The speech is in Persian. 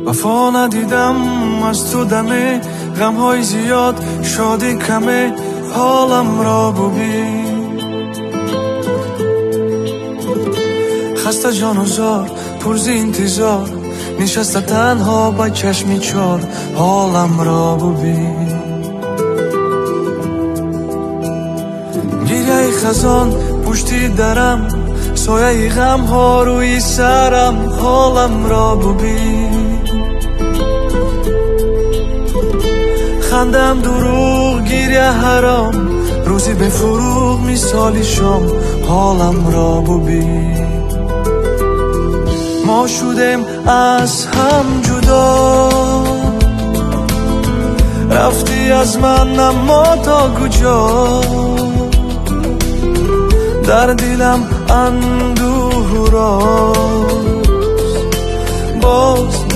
وفا ندیدم از تو دمه، غمهای زیاد شادی کمه، حالم را ببین. خسته جان و زار پرز انتظار، نشسته تنها با چشمی چار، حالم را ببین. گریه خزان پشتی درم، سایه غم ها روی سرم، حالم را ببین. خندم دروغ گریه حرام، روزی به فروغ مثالی شام، حالم را ببین. ما شدیم از هم جدا، رفتی از من اما تا کجا، در دلم اندوه راست باز